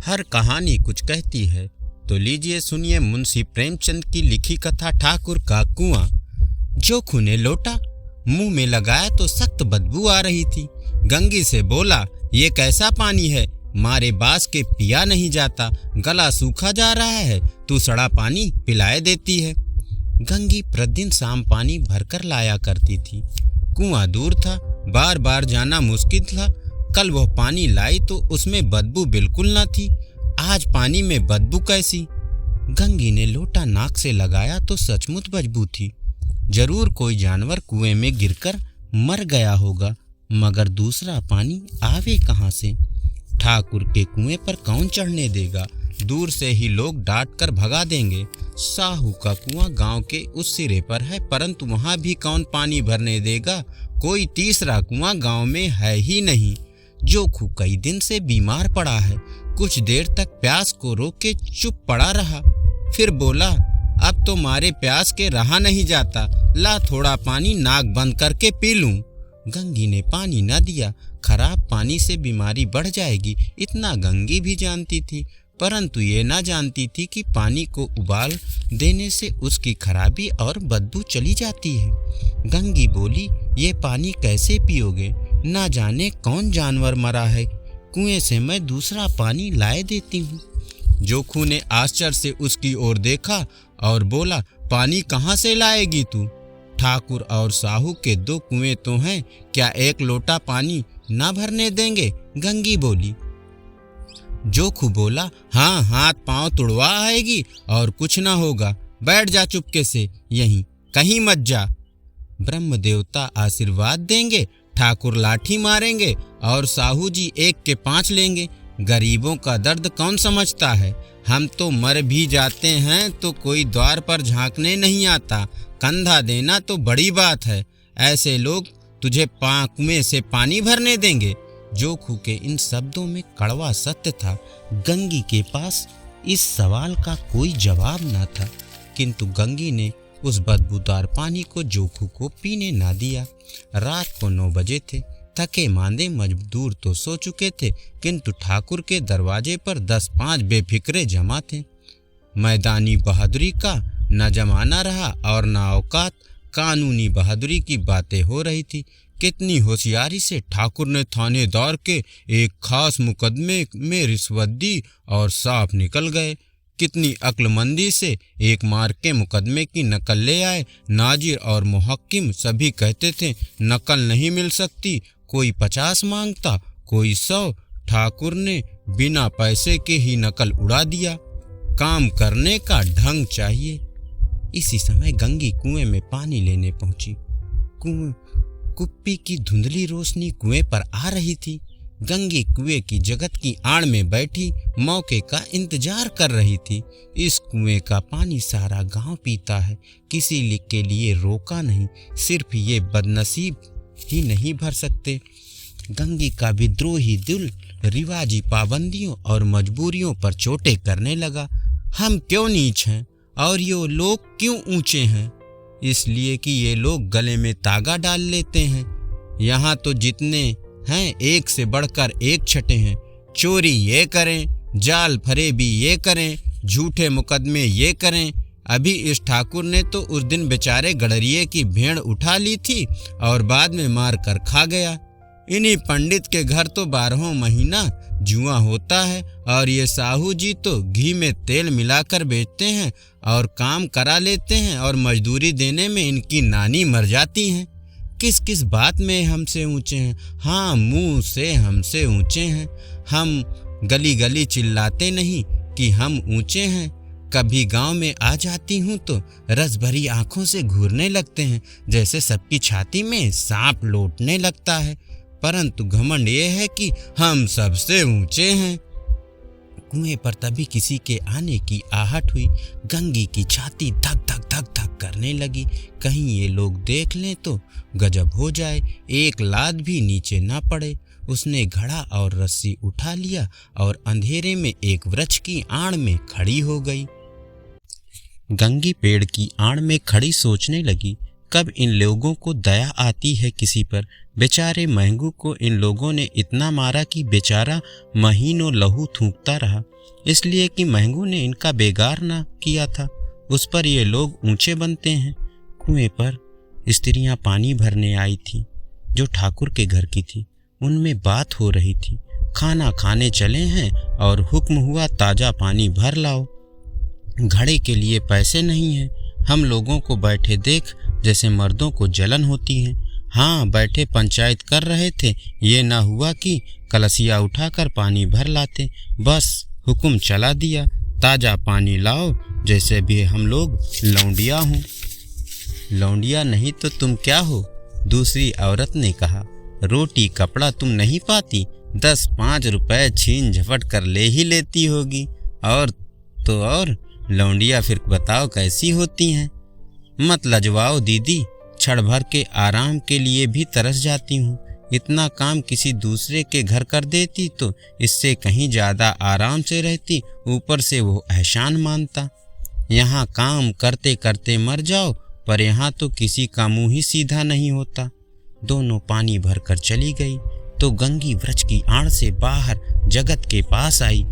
हर कहानी कुछ कहती है। तो लीजिए सुनिए मुंशी प्रेमचंद की लिखी कथा ठाकुर का कुआं। जोखू ने लोटा मुंह में लगाया तो सख्त बदबू आ रही थी। गंगी से बोला, ये कैसा पानी है, मारे बास के पिया नहीं जाता, गला सूखा जा रहा है, तू सड़ा पानी पिलाए देती है। गंगी प्रतिदिन शाम पानी भरकर लाया करती थी। कुआं दूर था, बार बार जाना मुश्किल था। कल वह पानी लाई तो उसमें बदबू बिल्कुल न थी। आज पानी में बदबू कैसी? गंगी ने लोटा नाक से लगाया तो सचमुच बदबू थी। जरूर कोई जानवर कुएं में गिरकर मर गया होगा, मगर दूसरा पानी आवे कहाँ से? ठाकुर के कुएं पर कौन चढ़ने देगा? दूर से ही लोग डांट कर भगा देंगे। साहू का कुआं गांव के उस सिरे पर है, परंतु वहां भी कौन पानी भरने देगा? कोई तीसरा कुआं गांव में है ही नहीं। जोखू कई दिन से बीमार पड़ा है। कुछ देर तक प्यास को रोक के चुप पड़ा रहा, फिर बोला, अब तो मारे प्यास के रहा नहीं जाता, ला थोड़ा पानी नाक बंद करके पी लूं। गंगी ने पानी न दिया। खराब पानी से बीमारी बढ़ जाएगी, इतना गंगी भी जानती थी, परंतु ये न जानती थी कि पानी को उबाल देने से उसकी खराबी और बदबू चली जाती है। गंगी बोली, ये पानी कैसे पियोगे? ना जाने कौन जानवर मरा है, कुएं से मैं दूसरा पानी लाए देती हूँ। जोखू ने आश्चर्य से उसकी ओर देखा और बोला, पानी कहाँ से लाएगी तू? ठाकुर और साहू के 2 कुएं तो हैं, क्या एक लोटा पानी ना भरने देंगे? गंगी बोली। जोखू बोला, हाँ, हाथ पांव तुड़वा आएगी और कुछ ना होगा, बैठ जा चुपके से, यहीं कहीं मत जा। ब्रह्म देवता आशीर्वाद देंगे, ठाकुर लाठी मारेंगे और साहू जी 1 के 5 लेंगे। गरीबों का दर्द कौन समझता है? हम तो मर भी जाते हैं तो कोई द्वार पर झांकने नहीं आता, कंधा देना तो बड़ी बात है। ऐसे लोग तुझे कुएं से पानी भरने देंगे? जोखू के इन शब्दों में कड़वा सत्य था। गंगी के पास इस सवाल का कोई जवाब न था, किंतु गंगी ने उस बदबूदार पानी को जोखू को पीने ना दिया। रात को 9 बजे थे। थके मांदे मजदूर तो सो चुके थे, किंतु ठाकुर के दरवाजे पर 10-5 बेफिक्रे जमा थे। मैदानी बहादुरी का न जमाना रहा और न औकात। कानूनी बहादुरी की बातें हो रही थी। कितनी होशियारी से ठाकुर ने थानेदार के एक खास मुकदमे में रिश्वत दी और साफ निकल गए। कितनी अक्लमंदी से एक मार के मुकदमे की नकल ले आए। नाजिर और मुहक्किम सभी कहते थे नकल नहीं मिल सकती, कोई 50 मांगता, कोई 100। ठाकुर ने बिना पैसे के ही नकल उड़ा दिया। काम करने का ढंग चाहिए। इसी समय गंगी कुएं में पानी लेने पहुंची। कुप्पी की धुंधली रोशनी कुएं पर आ रही थी। गंगी कुएं की जगत की आड़ में बैठी मौके का इंतजार कर रही थी। इस कुएं का पानी सारा गांव पीता है, किसी के लिए रोका नहीं, सिर्फ ये बदनसीब ही नहीं भर सकते। गंगी का विद्रोही दिल रिवाजी पाबंदियों और मजबूरियों पर चोटें करने लगा। हम क्यों नीच हैं और ये लोग क्यों ऊंचे हैं? इसलिए कि ये लोग गले में तागा डाल लेते हैं। यहाँ तो जितने हैं एक से बढ़कर एक छठे हैं। चोरी ये करें, जाल फरेबी ये करें, झूठे मुकदमे ये करें। अभी इस ठाकुर ने तो उस दिन बेचारे गडरिये की भेड़ उठा ली थी और बाद में मार कर खा गया। इन्हीं पंडित के घर तो 12 महीना जुआ होता है और ये साहू जी तो घी में तेल मिलाकर बेचते हैं और काम करा लेते हैं और मजदूरी देने में इनकी नानी मर जाती हैं। किस किस बात में हमसे ऊंचे हैं? हाँ, मुंह से हमसे ऊंचे हैं। हम गली गली चिल्लाते नहीं कि हम ऊंचे हैं। कभी गांव में आ जाती हूँ तो रस भरी आंखों से घूरने लगते हैं, जैसे सबकी छाती में सांप लौटने लगता है। परंतु घमंड ये है कि हम सबसे ऊंचे हैं। कुएं पर तभी किसी के आने की आहट हुई। गंगी की छाती धक धक धक धक करने लगी। कहीं ये लोग देख लें तो गजब हो जाए, एक लात भी नीचे ना पड़े। उसने घड़ा और रस्सी उठा लिया और अंधेरे में एक वृक्ष की आड़ में खड़ी हो गई। गंगी पेड़ की आड़ में खड़ी सोचने लगी, कब इन लोगों को दया आती है किसी पर। बेचारे महंगू को इन लोगों ने इतना मारा कि बेचारा महीनों लहू थूकता रहा, इसलिए कि महंगू ने इनका बेगार ना किया था। उस पर ये लोग ऊंचे बनते हैं। कुएं पर स्त्रियां पानी भरने आई थी जो ठाकुर के घर की थी। उनमें बात हो रही थी, खाना खाने चले हैं और हुक्म हुआ ताज़ा पानी भर लाओ। घड़े के लिए पैसे नहीं हैं। हम लोगों को बैठे देख जैसे मर्दों को जलन होती है। हाँ, बैठे पंचायत कर रहे थे, ये ना हुआ कि कलसिया उठाकर पानी भर लाते। बस हुक्म चला दिया, ताज़ा पानी लाओ, जैसे भी हम लोग लौंडिया हों। लौंडिया नहीं तो तुम क्या हो? दूसरी औरत ने कहा। रोटी कपड़ा तुम नहीं पाती, 10-5 रुपए छीन झपट कर ले ही लेती होगी। और तो और लौंडिया फिर बताओ कैसी होती हैं? मत लजवाओ दीदी, क्षण भर के आराम के लिए भी तरस जाती हूँ। इतना काम किसी दूसरे के घर कर देती तो इससे कहीं ज़्यादा आराम से रहती, ऊपर से वो एहसान मानता। यहाँ काम करते करते मर जाओ, पर यहाँ तो किसी का मुँह ही सीधा नहीं होता। दोनों पानी भरकर चली गई तो गंगी वृक्ष की आड़ से बाहर जगत के पास आई।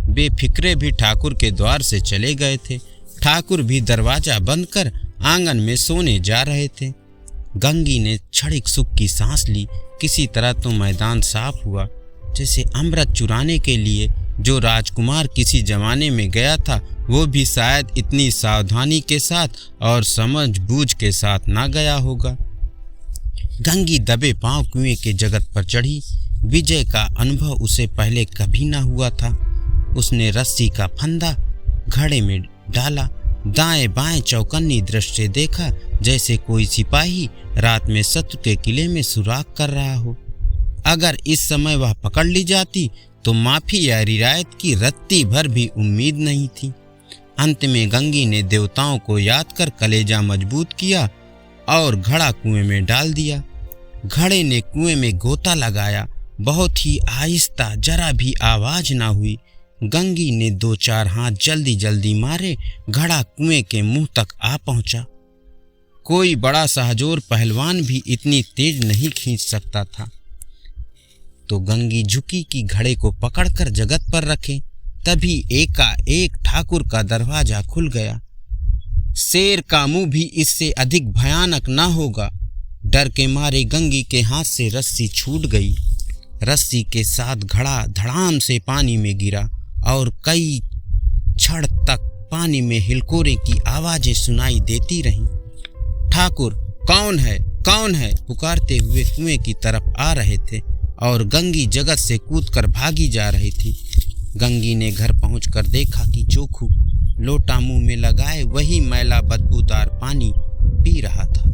बेफिक्रे भी ठाकुर के द्वार से चले गए थे। ठाकुर भी दरवाजा बंद कर आंगन में सोने जा रहे थे। गंगी ने क्षणिक सुख की सांस ली। किसी तरह तो मैदान साफ हुआ, जैसे अमृत चुराने के लिए जो राजकुमार किसी जमाने में गया था वो भी शायद इतनी सावधानी के साथ और समझ बूझ के साथ ना गया होगा। गंगी दबे पांव कुएं के जगत पर चढ़ी। विजय का अनुभव उसे पहले कभी ना हुआ था। उसने रस्सी का फंदा घड़े में डाला, दाएं बाएं चौकन्नी दृष्टि से देखा, जैसे कोई सिपाही रात में शत्रु के किले में सुराग कर रहा हो। अगर इस समय वह पकड़ ली जाती तो माफी या रियायत की रत्ती भर भी उम्मीद नहीं थी। अंत में गंगी ने देवताओं को याद कर कलेजा मजबूत किया और घड़ा कुएं में डाल दिया। घड़े ने कुएं में गोता लगाया, बहुत ही आहिस्ता, जरा भी आवाज ना हुई। गंगी ने 2-4 हाथ जल्दी जल्दी मारे, घड़ा कुएं के मुंह तक आ पहुंचा। कोई बड़ा सहजोर पहलवान भी इतनी तेज नहीं खींच सकता था। तो गंगी झुकी कि घड़े को पकड़कर जगत पर रखे। तभी एकाएक ठाकुर का दरवाजा खुल गया। शेर का मुंह भी इससे अधिक भयानक न होगा। डर के मारे गंगी के हाथ से रस्सी छूट गई। रस्सी के साथ घड़ा धड़ाम से पानी में गिरा और कई क्षण तक पानी में हिलकोरे की आवाजें सुनाई देती रहीं। ठाकुर कौन है, कौन है पुकारते हुए कुएं की तरफ आ रहे थे और गंगी जगत से कूदकर भागी जा रही थी। गंगी ने घर पहुंचकर देखा कि जोखू लोटा मुंह में लगाए वही मैला बदबूदार पानी पी रहा था।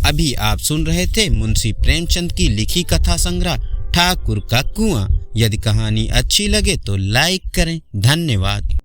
अभी आप सुन रहे थे मुंशी प्रेमचंद की लिखी कथा संग्रह ठाकुर का कुआं। यदि कहानी अच्छी लगे तो लाइक करें। धन्यवाद।